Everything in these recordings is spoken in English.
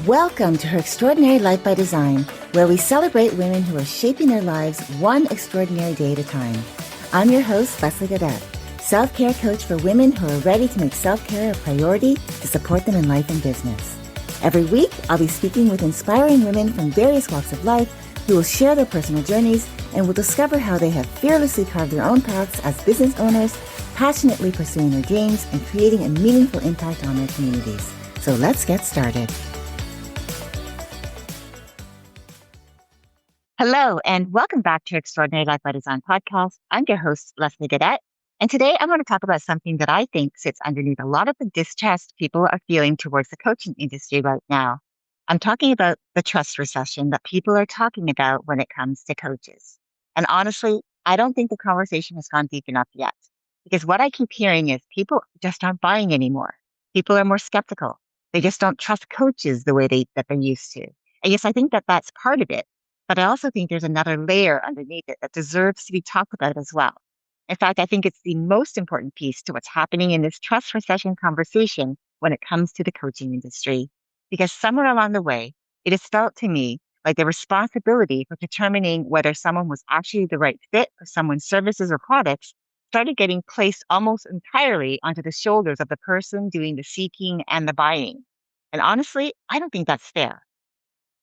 Welcome to Her Extraordinary Life by Design, where we celebrate women who are shaping their lives one extraordinary day at a time. I'm your host, Leslie Gaudet, self-care coach for women who are ready to make self-care a priority to support them in life and business. Every week, I'll be speaking with inspiring women from various walks of life who will share their personal journeys and will discover how they have fearlessly carved their own paths as business owners, passionately pursuing their dreams and creating a meaningful impact on their communities. So let's get started. Hello, and welcome back to Extraordinary Life by Design podcast. I'm your host, Leslie Gaudet, and today I want to talk about something that I think sits underneath a lot of the distrust people are feeling towards the coaching industry right now. I'm talking about the trust recession that people are talking about when it comes to coaches. And honestly, I don't think the conversation has gone deep enough yet, because what I keep hearing is people just aren't buying anymore. People are more skeptical. They just don't trust coaches the way that they're used to. And yes, I think that that's part of it. But I also think there's another layer underneath it that deserves to be talked about as well. In fact, I think it's the most important piece to what's happening in this trust recession conversation when it comes to the coaching industry. Because somewhere along the way, it has felt to me like the responsibility for determining whether someone was actually the right fit for someone's services or products started getting placed almost entirely onto the shoulders of the person doing the seeking and the buying. And honestly, I don't think that's fair,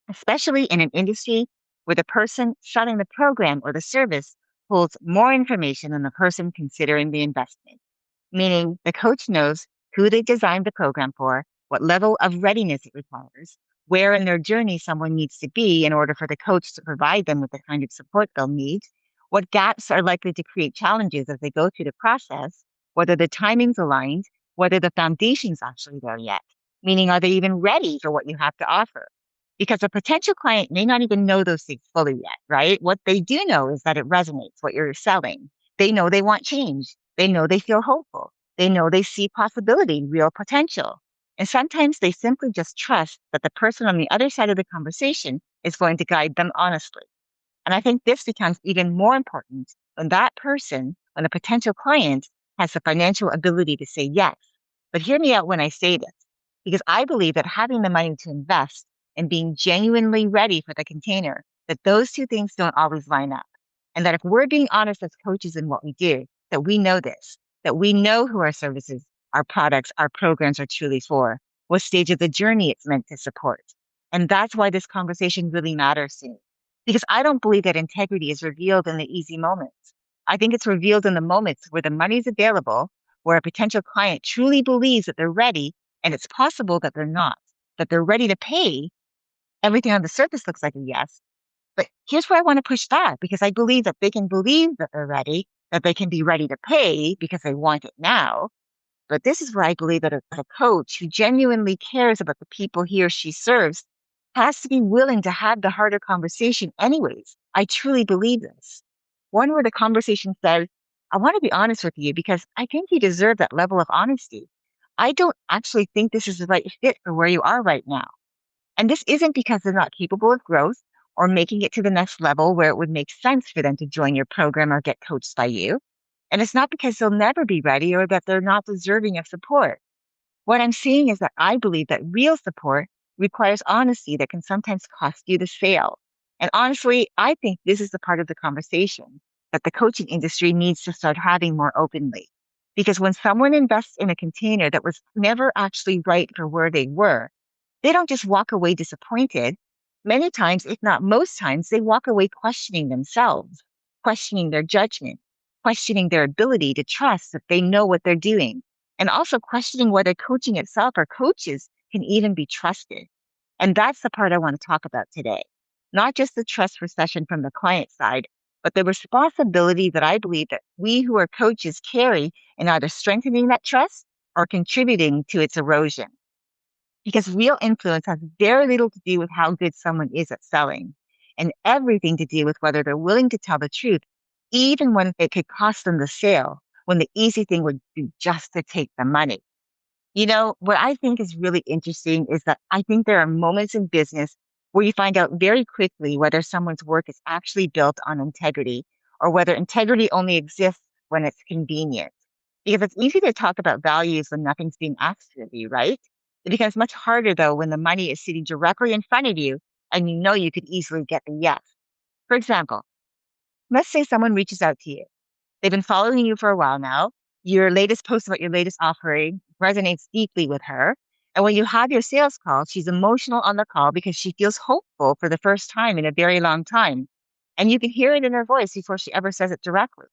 especially in an industry where the person selling the program or the service holds more information than the person considering the investment. Meaning the coach knows who they designed the program for, what level of readiness it requires, where in their journey someone needs to be in order for the coach to provide them with the kind of support they'll need, what gaps are likely to create challenges as they go through the process, whether the timing's aligned, whether the foundation's actually there yet, meaning are they even ready for what you have to offer? Because a potential client may not even know those things fully yet, right? What they do know is that it resonates, what you're selling. They know they want change. They know they feel hopeful. They know they see possibility, real potential. And sometimes they simply just trust that the person on the other side of the conversation is going to guide them honestly. And I think this becomes even more important when that person, when a potential client, has the financial ability to say yes. But hear me out when I say this, because I believe that having the money to invest and being genuinely ready for the container, that those two things don't always line up. And that if we're being honest as coaches in what we do, that we know this, that we know who our services, our products, our programs are truly for, what stage of the journey it's meant to support. And that's why this conversation really matters to me. Because I don't believe that integrity is revealed in the easy moments. I think it's revealed in the moments where the money's available, where a potential client truly believes that they're ready, and it's possible that they're not, that they're ready to pay. Everything on the surface looks like a yes. But here's where I want to push back, because I believe that they can believe that they're ready, that they can be ready to pay because they want it now. But this is where I believe that a coach who genuinely cares about the people he or she serves has to be willing to have the harder conversation anyways. I truly believe this. One where the conversation says, I want to be honest with you because I think you deserve that level of honesty. I don't actually think this is the right fit for where you are right now. And this isn't because they're not capable of growth or making it to the next level where it would make sense for them to join your program or get coached by you. And it's not because they'll never be ready or that they're not deserving of support. What I'm saying is that I believe that real support requires honesty that can sometimes cost you the sale. And honestly, I think this is the part of the conversation that the coaching industry needs to start having more openly. Because when someone invests in a container that was never actually right for where they were, they don't just walk away disappointed. Many times, if not most times, they walk away questioning themselves, questioning their judgment, questioning their ability to trust that they know what they're doing, and also questioning whether coaching itself or coaches can even be trusted. And that's the part I want to talk about today. Not just the trust recession from the client side, but the responsibility that I believe that we who are coaches carry in either strengthening that trust or contributing to its erosion. Because real influence has very little to do with how good someone is at selling and everything to do with whether they're willing to tell the truth, even when it could cost them the sale, when the easy thing would be just to take the money. You know, what I think is really interesting is that I think there are moments in business where you find out very quickly whether someone's work is actually built on integrity or whether integrity only exists when it's convenient. Because it's easy to talk about values when nothing's being asked of you, right? It becomes much harder though when the money is sitting directly in front of you and you know you could easily get the yes. For example, let's say someone reaches out to you. They've been following you for a while now. Your latest post about your latest offering resonates deeply with her. And when you have your sales call, she's emotional on the call because she feels hopeful for the first time in a very long time. And you can hear it in her voice before she ever says it directly.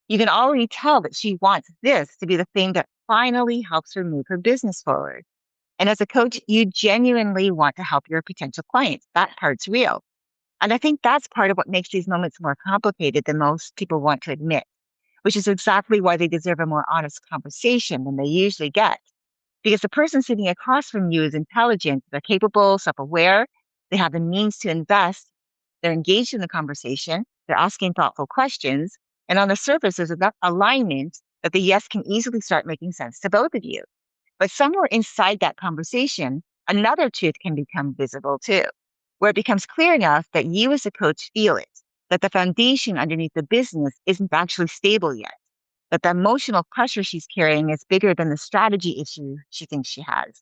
You can already tell that she wants this to be the thing that finally helps her move her business forward. And as a coach, you genuinely want to help your potential clients. That part's real. And I think that's part of what makes these moments more complicated than most people want to admit, which is exactly why they deserve a more honest conversation than they usually get. Because the person sitting across from you is intelligent, they're capable, self aware, they have the means to invest, they're engaged in the conversation, they're asking thoughtful questions. And on the surface, there's enough alignment that the yes can easily start making sense to both of you. But somewhere inside that conversation, another truth can become visible too, where it becomes clear enough that you as a coach feel it, that the foundation underneath the business isn't actually stable yet, that the emotional pressure she's carrying is bigger than the strategy issue she thinks she has,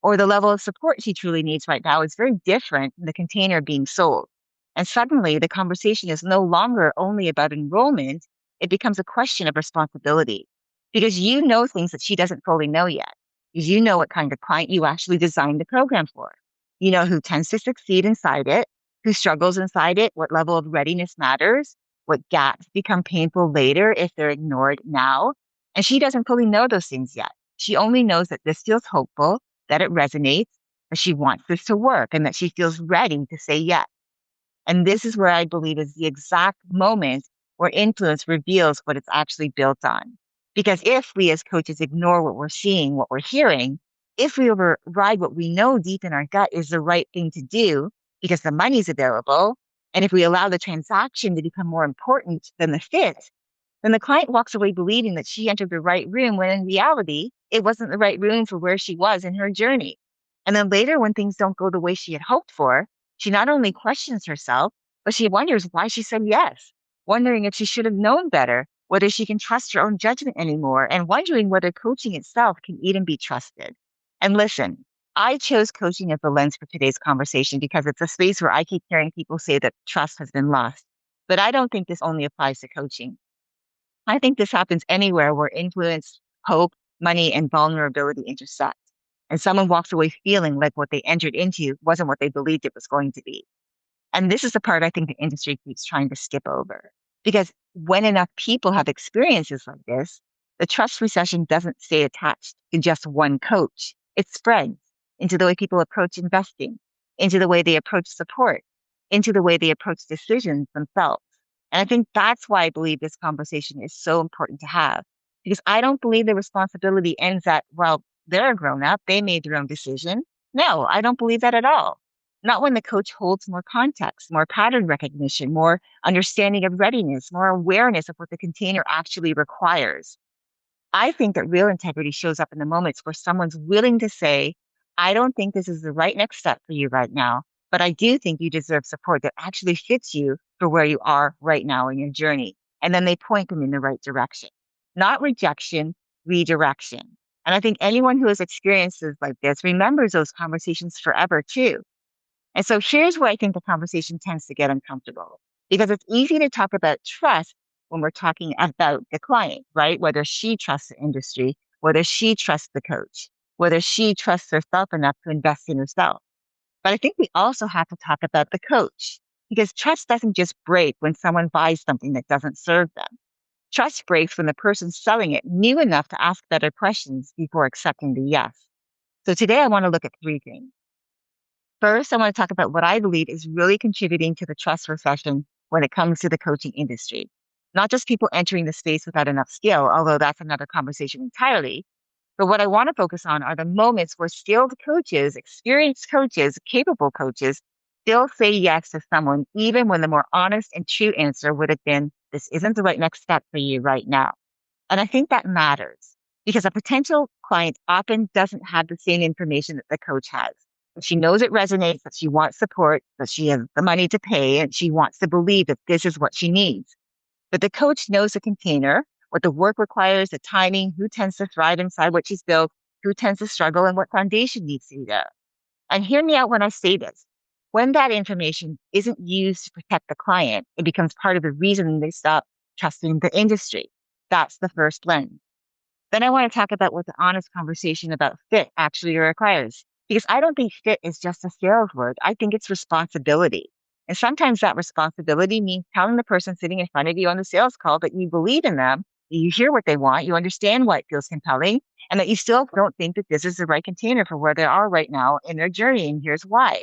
or the level of support she truly needs right now is very different than the container being sold. And suddenly the conversation is no longer only about enrollment, it becomes a question of responsibility because you know things that she doesn't fully know yet. Because you know what kind of client you actually designed the program for. You know who tends to succeed inside it, who struggles inside it, what level of readiness matters, what gaps become painful later if they're ignored now. And she doesn't fully know those things yet. She only knows that this feels hopeful, that it resonates, that she wants this to work, and that she feels ready to say yes. And this is where I believe is the exact moment where influence reveals what it's actually built on. Because if we as coaches ignore what we're seeing, what we're hearing, if we override what we know deep in our gut is the right thing to do because the money's available, and if we allow the transaction to become more important than the fit, then the client walks away believing that she entered the right room when in reality, it wasn't the right room for where she was in her journey. And then later, when things don't go the way she had hoped for, she not only questions herself, but she wonders why she said yes, wondering if she should have known better, whether she can trust her own judgment anymore, and wondering whether coaching itself can even be trusted. And listen, I chose coaching as the lens for today's conversation because it's a space where I keep hearing people say that trust has been lost. But I don't think this only applies to coaching. I think this happens anywhere where influence, hope, money, and vulnerability intersect. And someone walks away feeling like what they entered into wasn't what they believed it was going to be. And this is the part I think the industry keeps trying to skip over. Because when enough people have experiences like this, the trust recession doesn't stay attached to just one coach. It spreads into the way people approach investing, into the way they approach support, into the way they approach decisions themselves. And I think that's why I believe this conversation is so important to have. Because I don't believe the responsibility ends at, well, they're a grown up, they made their own decision. No, I don't believe that at all. Not when the coach holds more context, more pattern recognition, more understanding of readiness, more awareness of what the container actually requires. I think that real integrity shows up in the moments where someone's willing to say, I don't think this is the right next step for you right now, but I do think you deserve support that actually fits you for where you are right now in your journey. And then they point them in the right direction, not rejection, redirection. And I think anyone who has experiences like this remembers those conversations forever too. And so here's where I think the conversation tends to get uncomfortable because it's easy to talk about trust when we're talking about the client, right? Whether she trusts the industry, whether she trusts the coach, whether she trusts herself enough to invest in herself. But I think we also have to talk about the coach because trust doesn't just break when someone buys something that doesn't serve them. Trust breaks when the person selling it knew enough to ask better questions before accepting the yes. So today I want to look at three things. First, I want to talk about what I believe is really contributing to the trust recession when it comes to the coaching industry. Not just people entering the space without enough skill, although that's another conversation entirely. But what I want to focus on are the moments where skilled coaches, experienced coaches, capable coaches still say yes to someone, even when the more honest and true answer would have been, this isn't the right next step for you right now. And I think that matters because a potential client often doesn't have the same information that the coach has. She knows it resonates, that she wants support, that she has the money to pay, and she wants to believe that this is what she needs. But the coach knows the container, what the work requires, the timing, who tends to thrive inside what she's built, who tends to struggle, and what foundation needs to be there. And hear me out when I say this. When that information isn't used to protect the client, it becomes part of the reason they stop trusting the industry. That's the first lens. Then I want to talk about what the honest conversation about fit actually requires. Because I don't think fit is just a sales word. I think it's responsibility. And sometimes that responsibility means telling the person sitting in front of you on the sales call that you believe in them, that you hear what they want, you understand why it feels compelling, and that you still don't think that this is the right container for where they are right now in their journey. And here's why.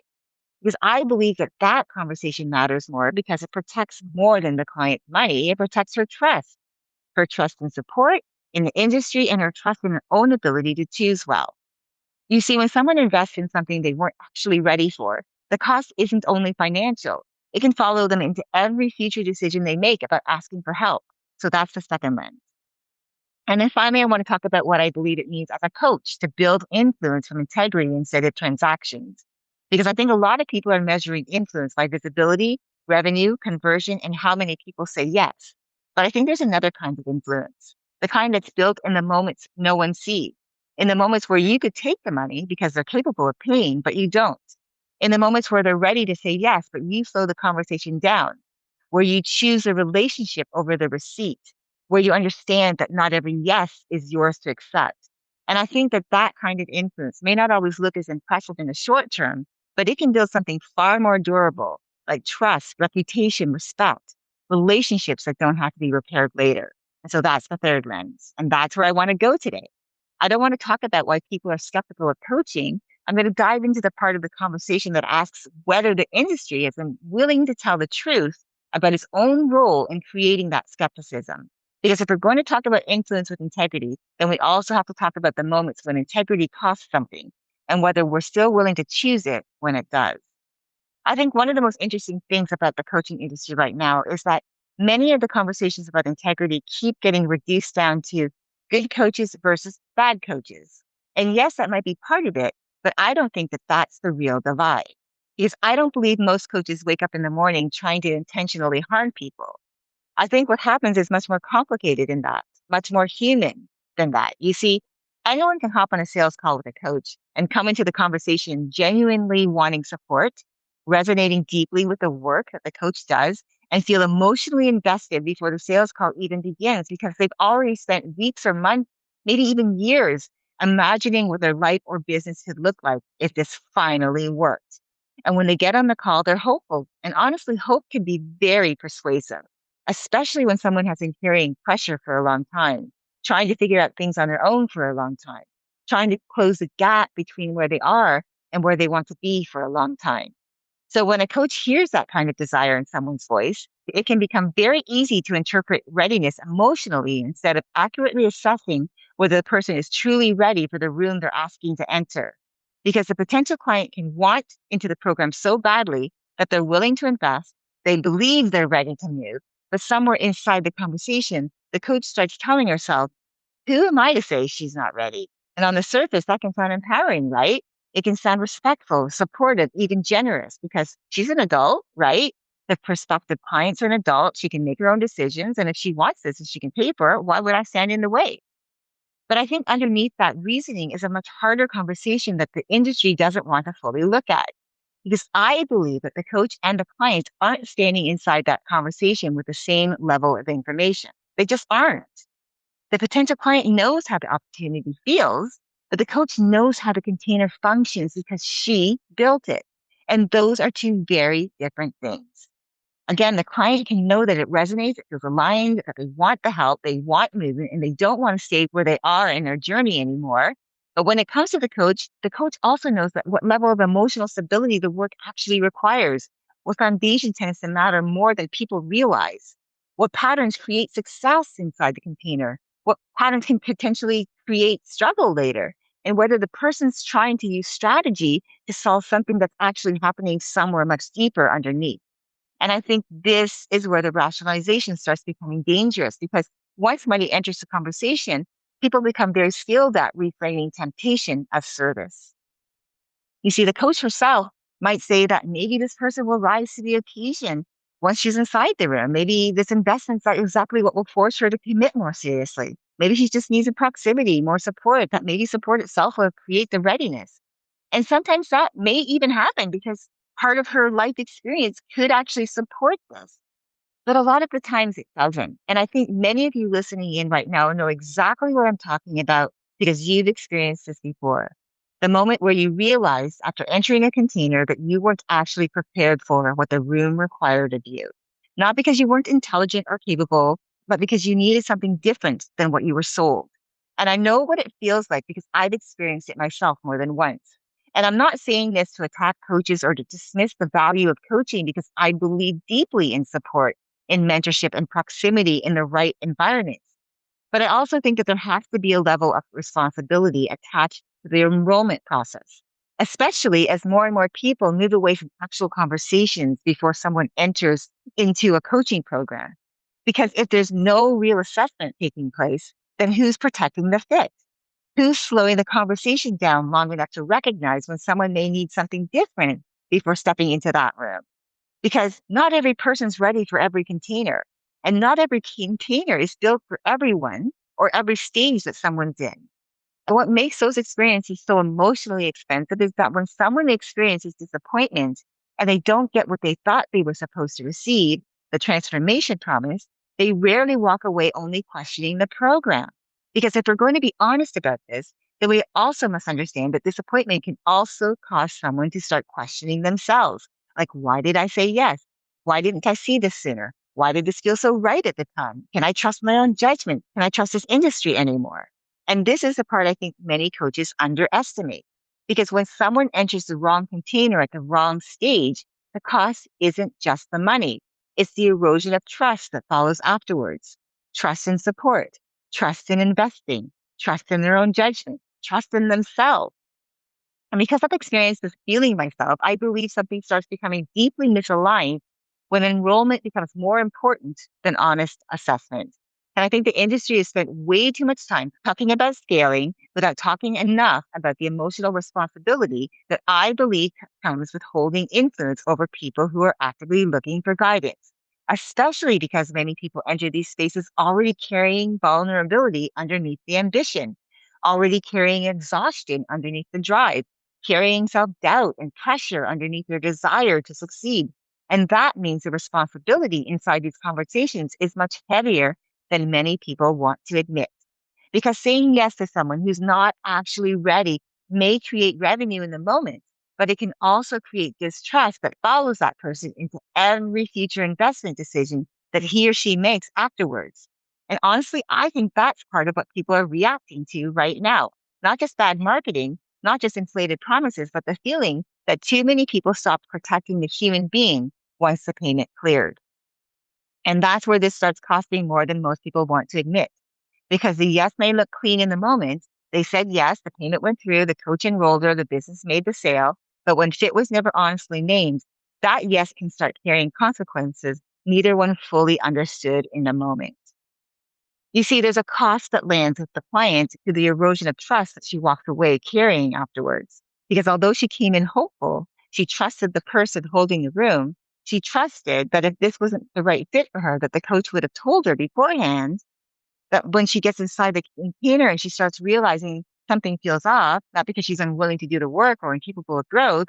Because I believe that that conversation matters more because it protects more than the client's money. It protects her trust and support in the industry, and her trust in her own ability to choose well. You see, when someone invests in something they weren't actually ready for, the cost isn't only financial. It can follow them into every future decision they make about asking for help. So that's the second lens. And then finally, I want to talk about what I believe it means as a coach to build influence from integrity instead of transactions. Because I think a lot of people are measuring influence by visibility, revenue, conversion, and how many people say yes. But I think there's another kind of influence, the kind that's built in the moments no one sees, in the moments where you could take the money because they're capable of paying, but you don't. In the moments where they're ready to say yes, but you slow the conversation down, where you choose a relationship over the receipt, where you understand that not every yes is yours to accept. And I think that that kind of influence may not always look as impressive in the short term, but it can build something far more durable, like trust, reputation, respect, relationships that don't have to be repaired later. And so that's the third lens. And that's where I want to go today. I don't want to talk about why people are skeptical of coaching. I'm going to dive into the part of the conversation that asks whether the industry has been willing to tell the truth about its own role in creating that skepticism. Because if we're going to talk about influence with integrity, then we also have to talk about the moments when integrity costs something and whether we're still willing to choose it when it does. I think one of the most interesting things about the coaching industry right now is that many of the conversations about integrity keep getting reduced down to good coaches versus bad coaches. And yes, that might be part of it, but I don't think that that's the real divide. Because I don't believe most coaches wake up in the morning trying to intentionally harm people. I think what happens is much more complicated than that, much more human than that. You see, anyone can hop on a sales call with a coach and come into the conversation genuinely wanting support, resonating deeply with the work that the coach does, and feel emotionally invested before the sales call even begins because they've already spent weeks or months, maybe even years, imagining what their life or business could look like if this finally worked. And when they get on the call, they're hopeful. And honestly, hope can be very persuasive, especially when someone has been carrying pressure for a long time, trying to figure out things on their own for a long time, trying to close the gap between where they are and where they want to be for a long time. So when a coach hears that kind of desire in someone's voice, it can become very easy to interpret readiness emotionally instead of accurately assessing whether the person is truly ready for the room they're asking to enter. Because the potential client can want into the program so badly that they're willing to invest, they believe they're ready to move, but somewhere inside the conversation, the coach starts telling herself, who am I to say she's not ready? And on the surface, that can sound empowering, right? It can sound respectful, supportive, even generous because she's an adult, right? The prospective client's an adult. She can make her own decisions. And if she wants this and she can pay for it, why would I stand in the way? But I think underneath that reasoning is a much harder conversation that the industry doesn't want to fully look at. Because I believe that the coach and the client aren't standing inside that conversation with the same level of information. They just aren't. The potential client knows how the opportunity feels, but the coach knows how the container functions because she built it. And those are two very different things. Again, the client can know that it resonates, it feels aligned, that they want the help, they want movement, and they don't want to stay where they are in their journey anymore. But when it comes to the coach also knows that what level of emotional stability the work actually requires, what foundation tends to matter more than people realize, what patterns create success inside the container, what patterns can potentially create struggle later, and whether the person's trying to use strategy to solve something that's actually happening somewhere much deeper underneath. And I think this is where the rationalization starts becoming dangerous because once money enters the conversation, people become very skilled at reframing temptation as service. You see, the coach herself might say that maybe this person will rise to the occasion, once she's inside the room. Maybe this investment's not exactly what will force her to commit more seriously. Maybe she just needs a proximity, more support, that maybe support itself will create the readiness. And sometimes that may even happen because part of her life experience could actually support this. But a lot of the times it doesn't. And I think many of you listening in right now know exactly what I'm talking about because you've experienced this before. The moment where you realize after entering a container that you weren't actually prepared for what the room required of you. Not because you weren't intelligent or capable, but because you needed something different than what you were sold. And I know what it feels like because I've experienced it myself more than once. And I'm not saying this to attack coaches or to dismiss the value of coaching because I believe deeply in support, in mentorship, and proximity in the right environments. But I also think that there has to be a level of responsibility attached to the enrollment process, especially as more and more people move away from actual conversations before someone enters into a coaching program. Because if there's no real assessment taking place, then who's protecting the fit? Who's slowing the conversation down long enough to recognize when someone may need something different before stepping into that room? Because not every person's ready for every container, and not every container is built for everyone or every stage that someone's in. And what makes those experiences so emotionally expensive is that when someone experiences disappointment and they don't get what they thought they were supposed to receive, the transformation promise, they rarely walk away only questioning the program. Because if we're going to be honest about this, then we also must understand that disappointment can also cause someone to start questioning themselves. Like, why did I say yes? Why didn't I see this sooner? Why did this feel so right at the time? Can I trust my own judgment? Can I trust this industry anymore? And this is the part I think many coaches underestimate. Because when someone enters the wrong container at the wrong stage, the cost isn't just the money. It's the erosion of trust that follows afterwards. Trust in support, trust in investing, trust in their own judgment, trust in themselves. And because I've experienced this feeling myself, I believe something starts becoming deeply misaligned when enrollment becomes more important than honest assessment. And I think the industry has spent way too much time talking about scaling without talking enough about the emotional responsibility that I believe comes with holding influence over people who are actively looking for guidance, especially because many people enter these spaces already carrying vulnerability underneath the ambition, already carrying exhaustion underneath the drive, carrying self doubt and pressure underneath their desire to succeed. And that means the responsibility inside these conversations is much heavier than many people want to admit. Because saying yes to someone who's not actually ready may create revenue in the moment, but it can also create distrust that follows that person into every future investment decision that he or she makes afterwards. And honestly, I think that's part of what people are reacting to right now. Not just bad marketing, not just inflated promises, but the feeling that too many people stopped protecting the human being once the payment cleared. And that's where this starts costing more than most people want to admit. Because the yes may look clean in the moment. They said yes, the payment went through, the coach enrolled her, the business made the sale. But when fit was never honestly named, that yes can start carrying consequences neither one fully understood in the moment. You see, there's a cost that lands with the client to the erosion of trust that she walked away carrying afterwards. Because although she came in hopeful, she trusted the person holding the room. She trusted that if this wasn't the right fit for her, that the coach would have told her beforehand that when she gets inside the container and she starts realizing something feels off, not because she's unwilling to do the work or incapable of growth,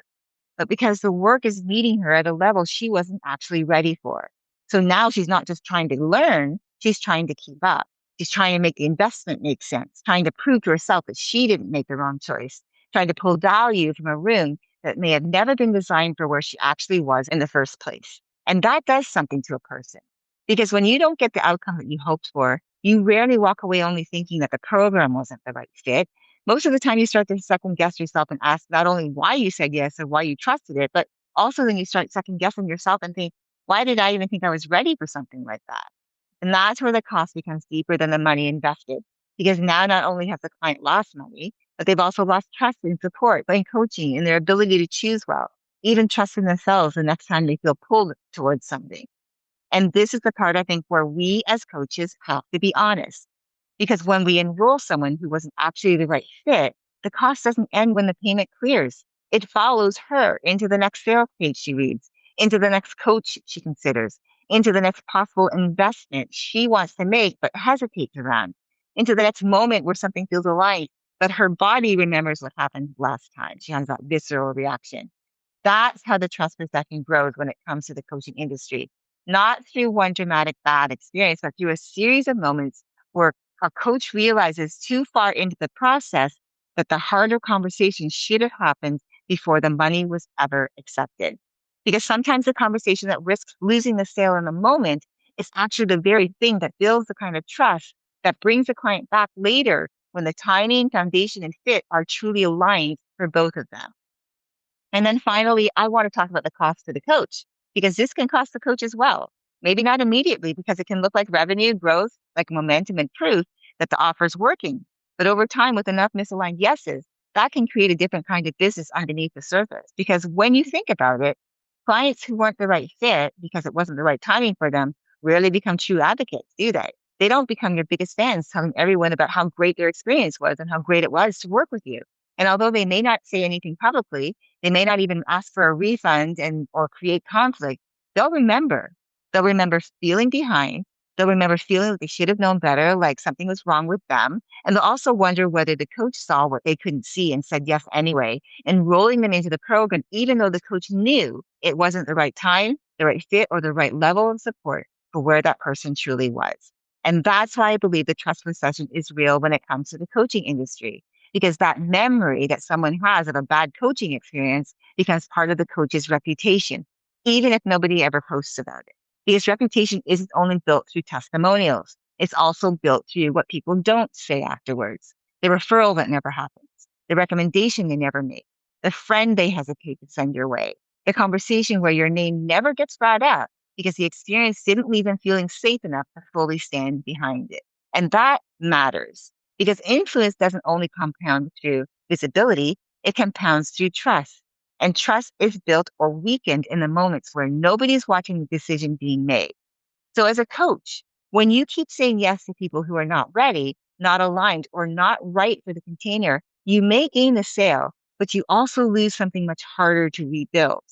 but because the work is meeting her at a level she wasn't actually ready for. So now she's not just trying to learn, she's trying to keep up. She's trying to make the investment make sense, trying to prove to herself that she didn't make the wrong choice, trying to pull value from a room that may have never been designed for where she actually was in the first place. And that does something to a person. Because when you don't get the outcome that you hoped for, you rarely walk away only thinking that the program wasn't the right fit. Most of the time, you start to second guess yourself and ask not only why you said yes or why you trusted it, but also then you start second guessing yourself and think, why did I even think I was ready for something like that? And that's where the cost becomes deeper than the money invested. Because now not only has the client lost money, but they've also lost trust and support and coaching and their ability to choose well, even trust in themselves the next time they feel pulled towards something. And this is the part I think where we as coaches have to be honest. Because when we enroll someone who wasn't actually the right fit, the cost doesn't end when the payment clears. It follows her into the next sales page she reads, into the next coach she considers, into the next possible investment she wants to make but hesitates around, into the next moment where something feels aligned, but her body remembers what happened last time. She has that visceral reaction. That's how the trust perception grows when it comes to the coaching industry. Not through one dramatic bad experience, but through a series of moments where a coach realizes too far into the process that the harder conversation should have happened before the money was ever accepted. Because sometimes the conversation that risks losing the sale in the moment is actually the very thing that builds the kind of trust that brings the client back later when the timing, foundation, and fit are truly aligned for both of them. And then finally, I want to talk about the cost to the coach because this can cost the coach as well. Maybe not immediately because it can look like revenue growth, like momentum and proof that the offer is working. But over time, with enough misaligned yeses, that can create a different kind of business underneath the surface. Because when you think about it, clients who weren't the right fit because it wasn't the right timing for them rarely become true advocates, do they? They don't become your biggest fans telling everyone about how great their experience was and how great it was to work with you. And although they may not say anything publicly, they may not even ask for a refund and or create conflict. They'll remember. They'll remember feeling behind. They'll remember feeling like they should have known better, like something was wrong with them. And they'll also wonder whether the coach saw what they couldn't see and said yes anyway, enrolling them into the program, even though the coach knew it wasn't the right time, the right fit, or the right level of support for where that person truly was. And that's why I believe the trust recession is real when it comes to the coaching industry because that memory that someone has of a bad coaching experience becomes part of the coach's reputation, even if nobody ever posts about it. Because reputation isn't only built through testimonials, it's also built through what people don't say afterwards, the referral that never happens, the recommendation they never make, the friend they hesitate to send your way, the conversation where your name never gets brought up because the experience didn't leave them feeling safe enough to fully stand behind it. And that matters because influence doesn't only compound through visibility, it compounds through trust. And trust is built or weakened in the moments where nobody's watching the decision being made. So as a coach, when you keep saying yes to people who are not ready, not aligned, or not right for the container, you may gain the sale, but you also lose something much harder to rebuild.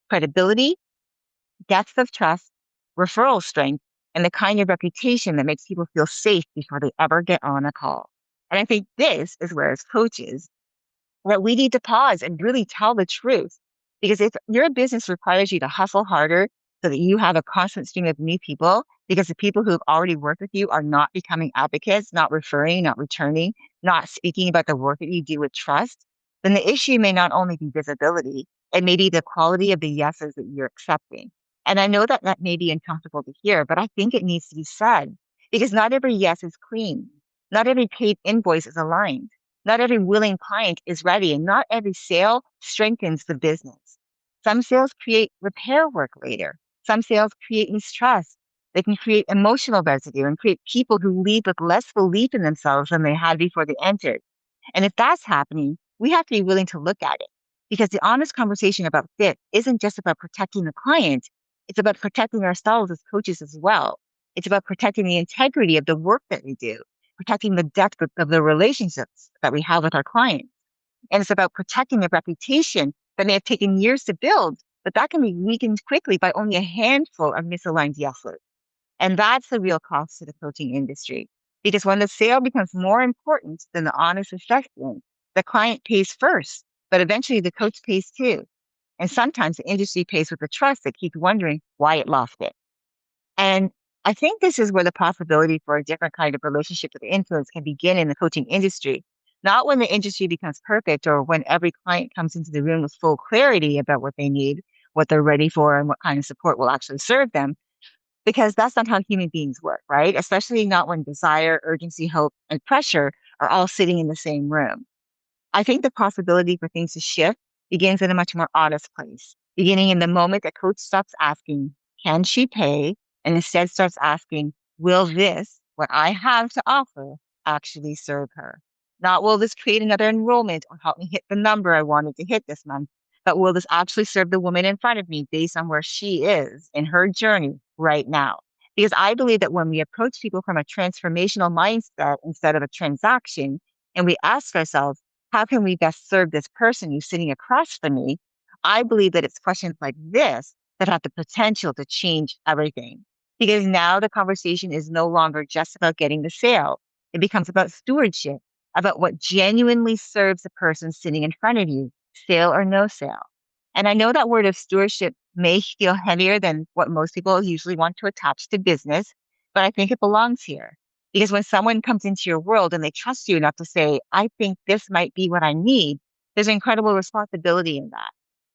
Credibility, depth of trust, referral strength, and the kind of reputation that makes people feel safe before they ever get on a call. And I think this is where, as coaches, that we need to pause and really tell the truth. Because if your business requires you to hustle harder so that you have a constant stream of new people, because the people who have already worked with you are not becoming advocates, not referring, not returning, not speaking about the work that you do with trust, then the issue may not only be visibility, it may be the quality of the yeses that you're accepting. And I know that that may be uncomfortable to hear, but I think it needs to be said because not every yes is clean. Not every paid invoice is aligned. Not every willing client is ready, and not every sale strengthens the business. Some sales create repair work later. Some sales create mistrust. They can create emotional residue and create people who leave with less belief in themselves than they had before they entered. And if that's happening, we have to be willing to look at it because the honest conversation about fit isn't just about protecting the client. It's about protecting ourselves as coaches as well. It's about protecting the integrity of the work that we do, protecting the depth of the relationships that we have with our clients. And it's about protecting the reputation that may have taken years to build, but that can be weakened quickly by only a handful of misaligned yeses. And that's the real cost to the coaching industry. Because when the sale becomes more important than the honest assessment, the client pays first, but eventually the coach pays too. And sometimes the industry pays with the trust that keeps wondering why it lost it. And I think this is where the possibility for a different kind of relationship with influence can begin in the coaching industry. Not when the industry becomes perfect or when every client comes into the room with full clarity about what they need, what they're ready for, and what kind of support will actually serve them, because that's not how human beings work, right? Especially not when desire, urgency, hope, and pressure are all sitting in the same room. I think the possibility for things to shift begins in a much more honest place, beginning in the moment that coach stops asking, can she pay? And instead starts asking, will this, what I have to offer, actually serve her? Not will this create another enrollment or help me hit the number I wanted to hit this month, but will this actually serve the woman in front of me based on where she is in her journey right now? Because I believe that when we approach people from a transformational mindset instead of a transaction, and we ask ourselves, how can we best serve this person who's sitting across from me? I believe that it's questions like this that have the potential to change everything. Because now the conversation is no longer just about getting the sale. It becomes about stewardship, about what genuinely serves the person sitting in front of you, sale or no sale. And I know that word of stewardship may feel heavier than what most people usually want to attach to business, but I think it belongs here. Because when someone comes into your world and they trust you enough to say, I think this might be what I need, there's incredible responsibility in that.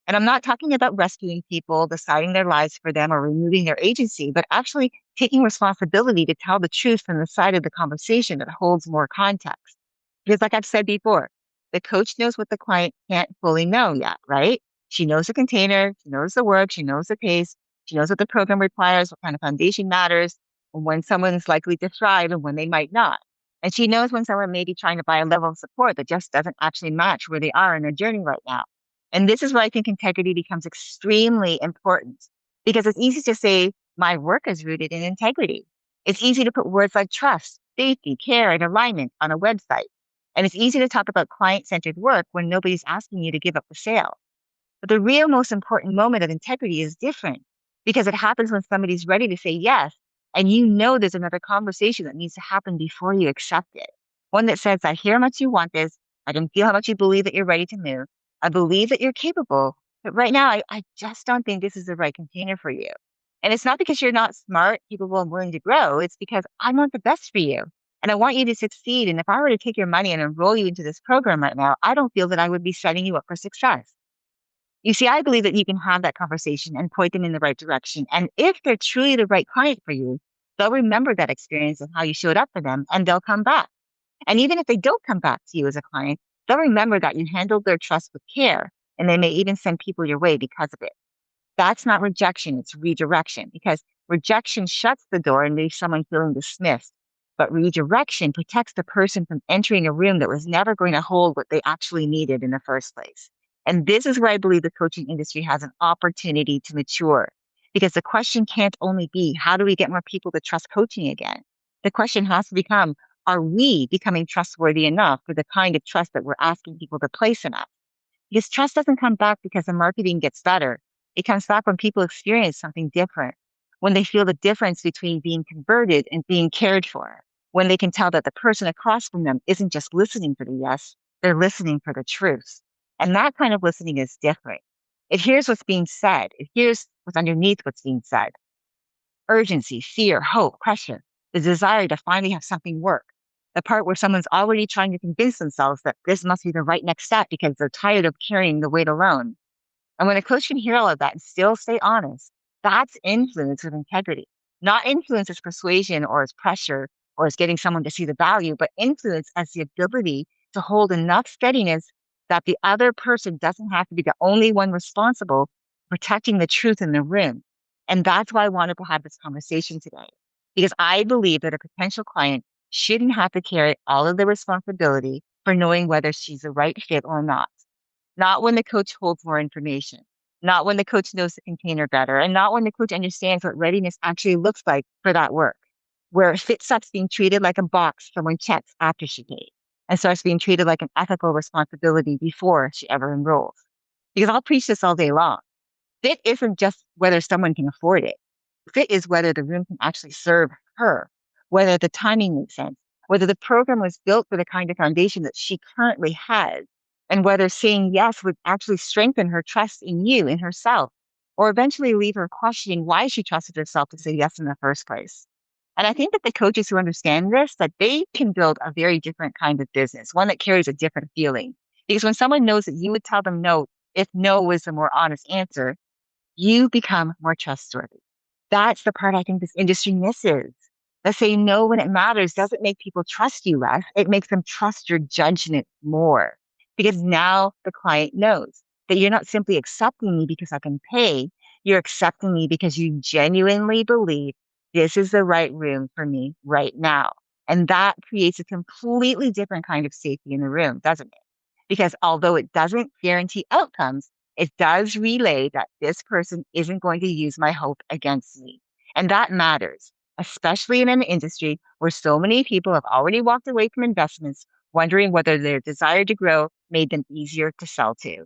And I'm not talking about rescuing people, deciding their lives for them, or removing their agency, but actually taking responsibility to tell the truth from the side of the conversation that holds more context. Because, like I've said before, the coach knows what the client can't fully know yet, right? She knows the container, she knows the work, she knows the pace, she knows what the program requires, what kind of foundation matters, and when someone is likely to thrive and when they might not. And she knows when someone may be trying to buy a level of support that just doesn't actually match where they are in their journey right now. And this is where I think integrity becomes extremely important because it's easy to say my work is rooted in integrity. It's easy to put words like trust, safety, care, and alignment on a website. And it's easy to talk about client centered work when nobody's asking you to give up the sale. But the real most important moment of integrity is different because it happens when somebody's ready to say yes. And you know there's another conversation that needs to happen before you accept it. One that says, I hear how much you want this. I can feel how much you believe that you're ready to move. I believe that you're capable. But right now, I just don't think this is the right container for you. And it's not because you're not smart, capable, and willing to grow. It's because I want the best for you. And I want you to succeed. And if I were to take your money and enroll you into this program right now, I don't feel that I would be setting you up for success. You see, I believe that you can have that conversation and point them in the right direction. And if they're truly the right client for you, they'll remember that experience and how you showed up for them and they'll come back. And even if they don't come back to you as a client, they'll remember that you handled their trust with care and they may even send people your way because of it. That's not rejection, it's redirection because rejection shuts the door and leaves someone feeling dismissed. But redirection protects the person from entering a room that was never going to hold what they actually needed in the first place. And this is where I believe the coaching industry has an opportunity to mature because the question can't only be, how do we get more people to trust coaching again? The question has to become, are we becoming trustworthy enough for the kind of trust that we're asking people to place in us? Because trust doesn't come back because the marketing gets better. It comes back when people experience something different, when they feel the difference between being converted and being cared for, when they can tell that the person across from them isn't just listening for the yes, they're listening for the truth. And that kind of listening is different. It hears what's being said. It hears what's underneath what's being said. Urgency, fear, hope, pressure, the desire to finally have something work. The part where someone's already trying to convince themselves that this must be the right next step because they're tired of carrying the weight alone. And when a coach can hear all of that and still stay honest, that's influence with integrity. Not influence as persuasion or as pressure or as getting someone to see the value, but influence as the ability to hold enough steadiness that the other person doesn't have to be the only one responsible for protecting the truth in the room. And that's why I wanted to have this conversation today, because I believe that a potential client shouldn't have to carry all of the responsibility for knowing whether she's the right fit or not. Not when the coach holds more information, not when the coach knows the container better, and not when the coach understands what readiness actually looks like for that work, where fit stops being treated like a box someone checks after she paid and starts being treated like an ethical responsibility before she ever enrolls. Because I'll preach this all day long. Fit isn't just whether someone can afford it. Fit is whether the room can actually serve her, whether the timing makes sense, whether the program was built for the kind of foundation that she currently has, and whether saying yes would actually strengthen her trust in you, in herself, or eventually leave her questioning why she trusted herself to say yes in the first place. And I think that the coaches who understand this, that they can build a very different kind of business, one that carries a different feeling. Because when someone knows that you would tell them no, if no was the more honest answer, you become more trustworthy. That's the part I think this industry misses. That saying no when it matters doesn't make people trust you less. It makes them trust your judgment more. Because now the client knows that you're not simply accepting me because I can pay. You're accepting me because you genuinely believe this is the right room for me right now. And that creates a completely different kind of safety in the room, doesn't it? Because although it doesn't guarantee outcomes, it does relay that this person isn't going to use my hope against me. And that matters, especially in an industry where so many people have already walked away from investments, wondering whether their desire to grow made them easier to sell to.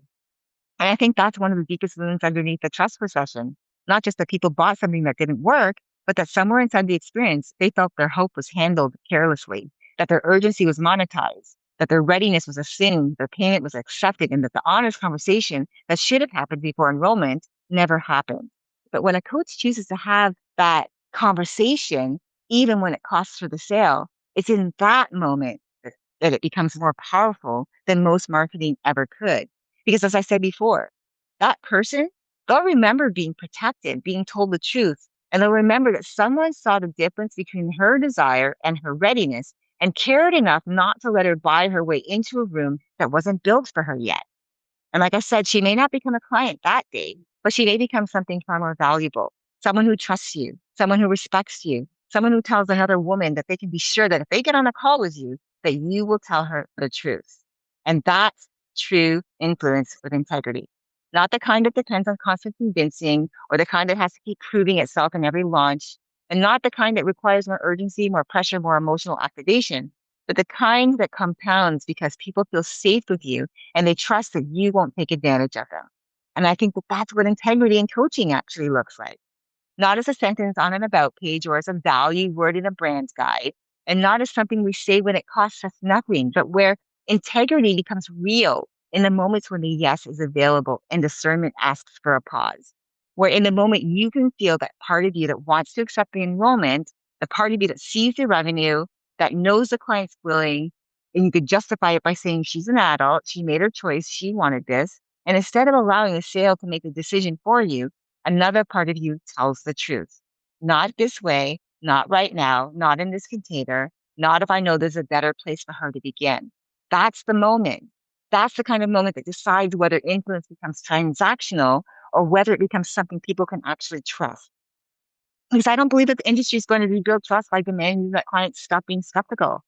And I think that's one of the deepest wounds underneath the trust recession. Not just that people bought something that didn't work, but that somewhere inside the experience, they felt their hope was handled carelessly, that their urgency was monetized, that their readiness was assumed, their payment was accepted, and that the honest conversation that should have happened before enrollment never happened. But when a coach chooses to have that conversation, even when it costs for the sale, it's in that moment that it becomes more powerful than most marketing ever could. Because as I said before, that person, they'll remember being protected, being told the truth, and they'll remember that someone saw the difference between her desire and her readiness and cared enough not to let her buy her way into a room that wasn't built for her yet. And like I said, she may not become a client that day, but she may become something far more valuable. Someone who trusts you, someone who respects you, someone who tells another woman that they can be sure that if they get on a call with you, that you will tell her the truth. And that's true influence with integrity. Not the kind that depends on constant convincing or the kind that has to keep proving itself in every launch, and not the kind that requires more urgency, more pressure, more emotional activation, but the kind that compounds because people feel safe with you and they trust that you won't take advantage of them. And I think that that's what integrity in coaching actually looks like. Not as a sentence on an about page or as a value word in a brand guide, and not as something we say when it costs us nothing, but where integrity becomes real in the moments when the yes is available and discernment asks for a pause. Where in the moment you can feel that part of you that wants to accept the enrollment, the part of you that sees the revenue, that knows the client's willing, and you could justify it by saying she's an adult, she made her choice, she wanted this. And instead of allowing the sale to make the decision for you, another part of you tells the truth. Not this way, not right now, not in this container, not if I know there's a better place for her to begin. That's the moment. That's the kind of moment that decides whether influence becomes transactional or whether it becomes something people can actually trust. Because I don't believe that the industry is going to rebuild trust by demanding that clients stop being skeptical.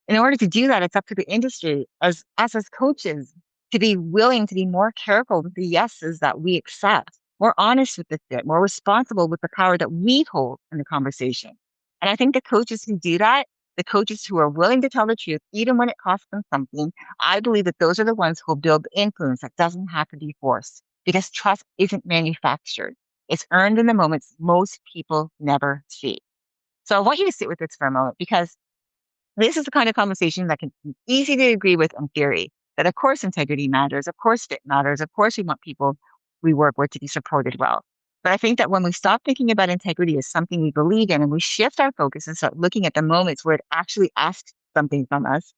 In order to do that, it's up to the industry as us as coaches to be willing to be more careful with the yeses that we accept, more honest with the fit, more responsible with the power that we hold in the conversation. And I think the coaches who do that, the coaches who are willing to tell the truth, even when it costs them something, I believe that those are the ones who will build influence that doesn't have to be forced because trust isn't manufactured. It's earned in the moments most people never see. So I want you to sit with this for a moment because this is the kind of conversation that can be easy to agree with in theory, that of course integrity matters, of course fit matters, of course we want people we work with to be supported well. But I think that when we stop thinking about integrity as something we believe in and we shift our focus and start looking at the moments where it actually asks something from us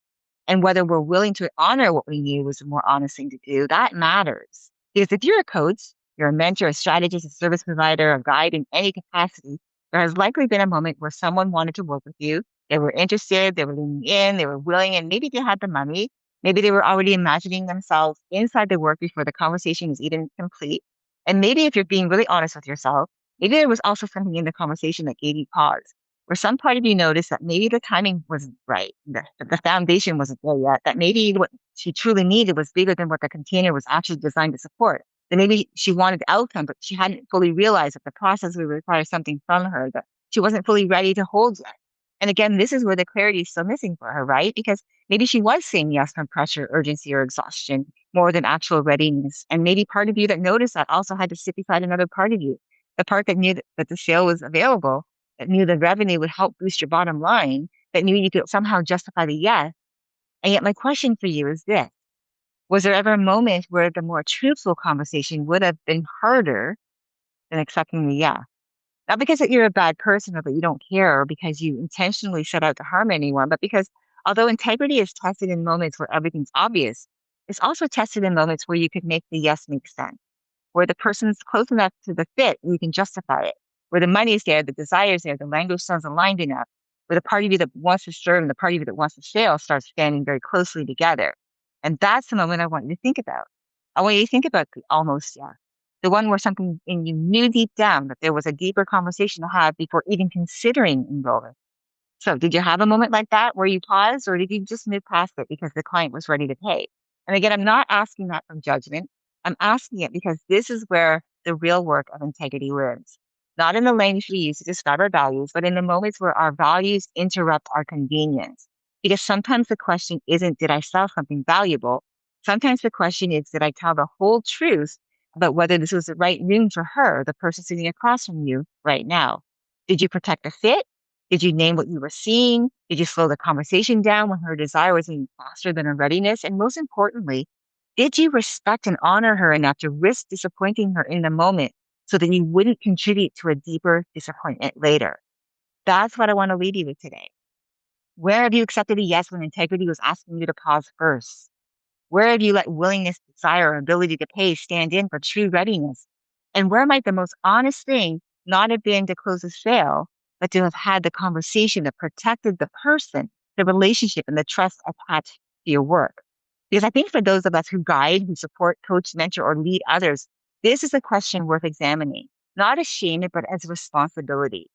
and whether we're willing to honor what we knew was a more honest thing to do, that matters. Because if you're a coach, you're a mentor, a strategist, a service provider, a guide in any capacity, there has likely been a moment where someone wanted to work with you. They were interested, they were leaning in, they were willing, and maybe they had the money. Maybe they were already imagining themselves inside the work before the conversation was even complete. And maybe if you're being really honest with yourself, maybe there was also something in the conversation that gave you pause, where some part of you noticed that maybe the timing wasn't right, the foundation wasn't there yet, that maybe what she truly needed was bigger than what the container was actually designed to support. That maybe she wanted the outcome, but she hadn't fully realized that the process would require something from her that she wasn't fully ready to hold yet. And again, this is where the clarity is still missing for her, right? Because maybe she was saying yes from pressure, urgency, or exhaustion more than actual readiness. And maybe part of you that noticed that also had to sit beside another part of you, the part that knew that the sale was available, that knew the revenue would help boost your bottom line, that knew you could somehow justify the yes. And yet my question for you is this. Was there ever a moment where the more truthful conversation would have been harder than accepting the yes? Not because that you're a bad person or that you don't care or because you intentionally set out to harm anyone, but because although integrity is tested in moments where everything's obvious, it's also tested in moments where you could make the yes make sense, where the person's close enough to the fit and you can justify it, where the money is there, the desire is there, the language sounds aligned enough, where the part of you that wants to serve and the part of you that wants to fail start standing very closely together. And that's the moment I want you to think about. I want you to think about the almost yes. The one where something in you knew deep down that there was a deeper conversation to have before even considering enrolling. So did you have a moment like that where you paused or did you just move past it because the client was ready to pay? And again, I'm not asking that from judgment. I'm asking it because this is where the real work of integrity lives. Not in the language we use to describe our values, but in the moments where our values interrupt our convenience. Because sometimes the question isn't, did I sell something valuable? Sometimes the question is, did I tell the whole truth about whether this was the right room for her, the person sitting across from you right now. Did you protect the fit? Did you name what you were seeing? Did you slow the conversation down when her desire was even faster than her readiness? And most importantly, did you respect and honor her enough to risk disappointing her in the moment so that you wouldn't contribute to a deeper disappointment later? That's what I want to leave you with today. Where have you accepted a yes when integrity was asking you to pause first? Where have you let willingness, desire, or ability to pay stand in for true readiness? And where might the most honest thing not have been to close a sale, but to have had the conversation that protected the person, the relationship, and the trust attached to your work? Because I think for those of us who guide, who support, coach, mentor, or lead others, this is a question worth examining, not as shame, but as responsibility.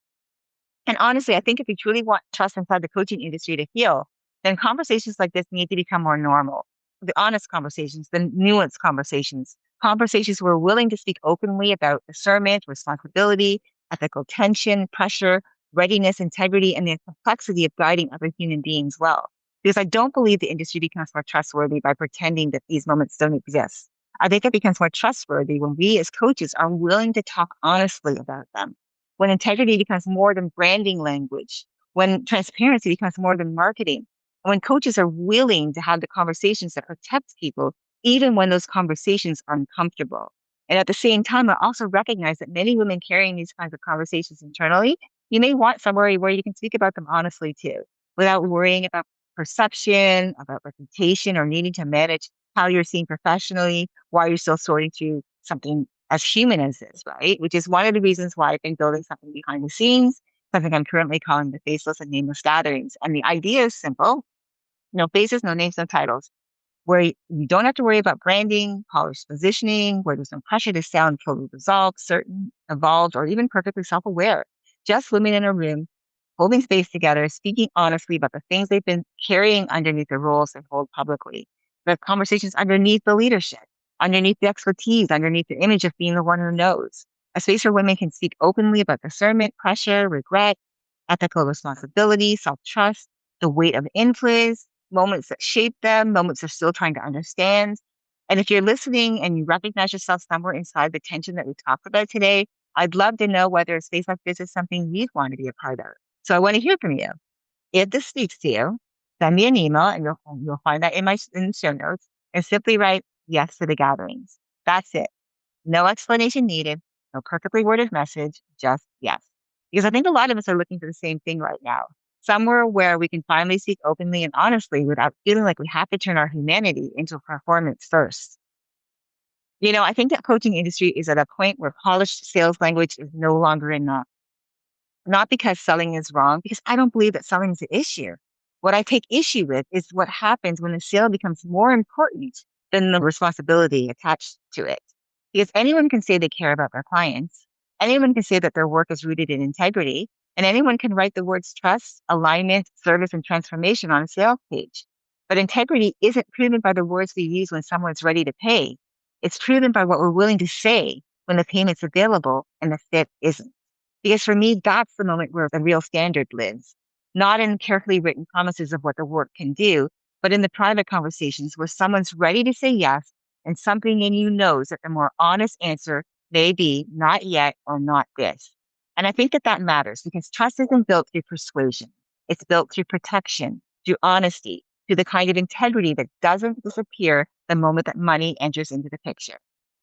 And honestly, I think if you truly want trust inside the coaching industry to heal, then conversations like this need to become more normal. The honest conversations, the nuanced conversations, conversations where we're willing to speak openly about discernment, responsibility, ethical tension, pressure, readiness, integrity, and the complexity of guiding other human beings well. Because I don't believe the industry becomes more trustworthy by pretending that these moments don't exist. I think it becomes more trustworthy when we as coaches are willing to talk honestly about them, when integrity becomes more than branding language, when transparency becomes more than marketing, when coaches are willing to have the conversations that protect people, even when those conversations are uncomfortable. And at the same time, I also recognize that many women carrying these kinds of conversations internally, you may want somewhere where you can speak about them honestly too, without worrying about perception, about reputation, or needing to manage how you're seen professionally while you're still sorting through something as human as this, right? Which is one of the reasons why I've been building something behind the scenes, something I'm currently calling the Faceless and Nameless Gatherings. And the idea is simple: no faces, no names, no titles, where you don't have to worry about branding, polished positioning, where there's no pressure to sound fully resolved, certain, evolved, or even perfectly self-aware. Just women in a room, holding space together, speaking honestly about the things they've been carrying underneath the roles they hold publicly, the conversations underneath the leadership, underneath the expertise, underneath the image of being the one who knows. A space where women can speak openly about discernment, pressure, regret, ethical responsibility, self-trust, the weight of influence, moments that shape them, moments they're still trying to understand. And if you're listening and you recognize yourself somewhere inside the tension that we talked about today, I'd love to know whether a space like this is something you'd want to be a part of. So I want to hear from you. If this speaks to you, send me an email and you'll find that in the show notes, and simply write yes to the gatherings. That's it. No explanation needed, no perfectly worded message, just yes. Because I think a lot of us are looking for the same thing right now. Somewhere where we can finally speak openly and honestly without feeling like we have to turn our humanity into a performance first. I think that coaching industry is at a point where polished sales language is no longer enough. Not because selling is wrong, because I don't believe that selling is the issue. What I take issue with is what happens when the sale becomes more important than the responsibility attached to it. Because anyone can say they care about their clients, anyone can say that their work is rooted in integrity, and anyone can write the words trust, alignment, service, and transformation on a sales page. But integrity isn't proven by the words we use when someone's ready to pay. It's proven by what we're willing to say when the payment's available and the fit isn't. Because for me, that's the moment where the real standard lives, not in carefully written promises of what the work can do, but in the private conversations where someone's ready to say yes and something in you knows that the more honest answer may be not yet or not this. And I think that that matters because trust isn't built through persuasion. It's built through protection, through honesty, through the kind of integrity that doesn't disappear the moment that money enters into the picture.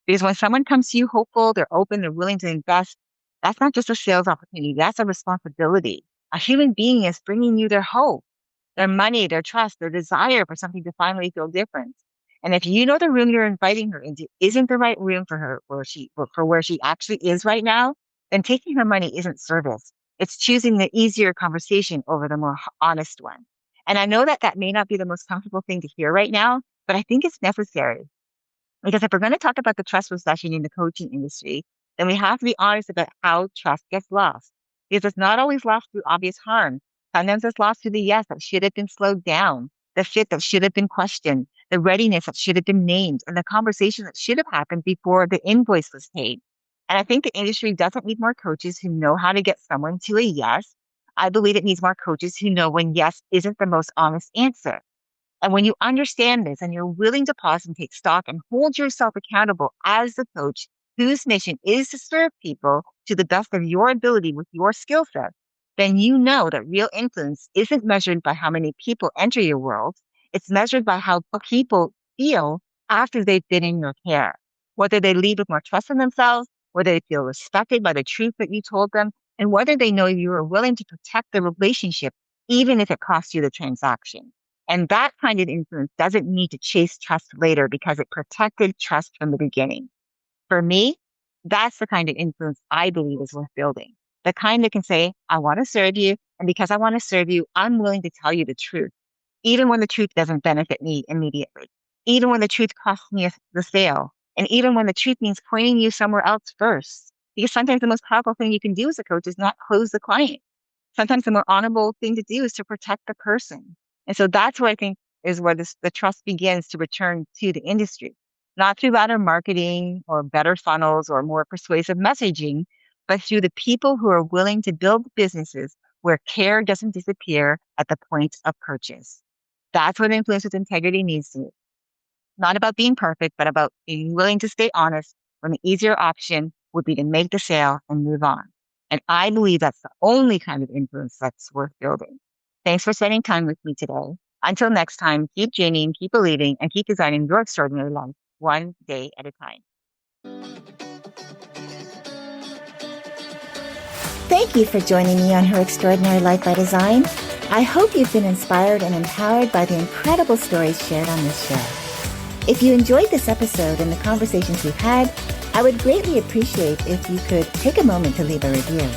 Because when someone comes to you hopeful, they're open, they're willing to invest, that's not just a sales opportunity. That's a responsibility. A human being is bringing you their hope, their money, their trust, their desire for something to finally feel different. And if you know the room you're inviting her into isn't the right room for her, for where she actually is right now, then taking her money isn't service. It's choosing the easier conversation over the more honest one. And I know that that may not be the most comfortable thing to hear right now, but I think it's necessary. Because if we're going to talk about the trust recession in the coaching industry, then we have to be honest about how trust gets lost. Because it's not always lost through obvious harm. Sometimes it's lost through the yes that should have been slowed down, the fit that should have been questioned, the readiness that should have been named, and the conversation that should have happened before the invoice was paid. And I think the industry doesn't need more coaches who know how to get someone to a yes. I believe it needs more coaches who know when yes isn't the most honest answer. And when you understand this and you're willing to pause and take stock and hold yourself accountable as the coach whose mission is to serve people to the best of your ability with your skill set, then you know that real influence isn't measured by how many people enter your world. It's measured by how people feel after they've been in your care, whether they leave with more trust in themselves, whether they feel respected by the truth that you told them, and whether they know you are willing to protect the relationship, even if it costs you the transaction. And that kind of influence doesn't need to chase trust later because it protected trust from the beginning. For me, that's the kind of influence I believe is worth building. The kind that can say, I want to serve you. And because I want to serve you, I'm willing to tell you the truth, even when the truth doesn't benefit me immediately, even when the truth costs me the sale, and even when the truth means pointing you somewhere else first. Because sometimes the most powerful thing you can do as a coach is not close the client. Sometimes the more honorable thing to do is to protect the person. And so that's what I think is where the trust begins to return to the industry, not through better marketing or better funnels or more persuasive messaging, but through the people who are willing to build businesses where care doesn't disappear at the point of purchase. That's what influence with integrity means to me. Not about being perfect, but about being willing to stay honest when the easier option would be to make the sale and move on. And I believe that's the only kind of influence that's worth building. Thanks for spending time with me today. Until next time, keep dreaming, keep believing, and keep designing your extraordinary life one day at a time. Thank you for joining me on Her Extraordinary Life by Design. I hope you've been inspired and empowered by the incredible stories shared on this show. If you enjoyed this episode and the conversations we've had, I would greatly appreciate if you could take a moment to leave a review.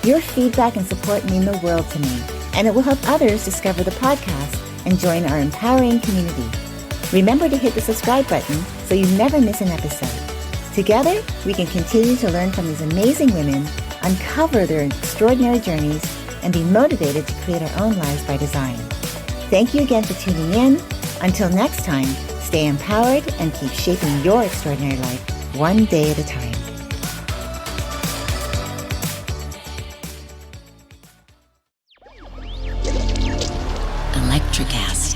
Your feedback and support mean the world to me, and it will help others discover the podcast and join our empowering community. Remember to hit the subscribe button so you never miss an episode. Together, we can continue to learn from these amazing women, uncover their extraordinary journeys, and be motivated to create our own lives by design. Thank you again for tuning in. Until next time, stay empowered and keep shaping your extraordinary life one day at a time. Electric acid.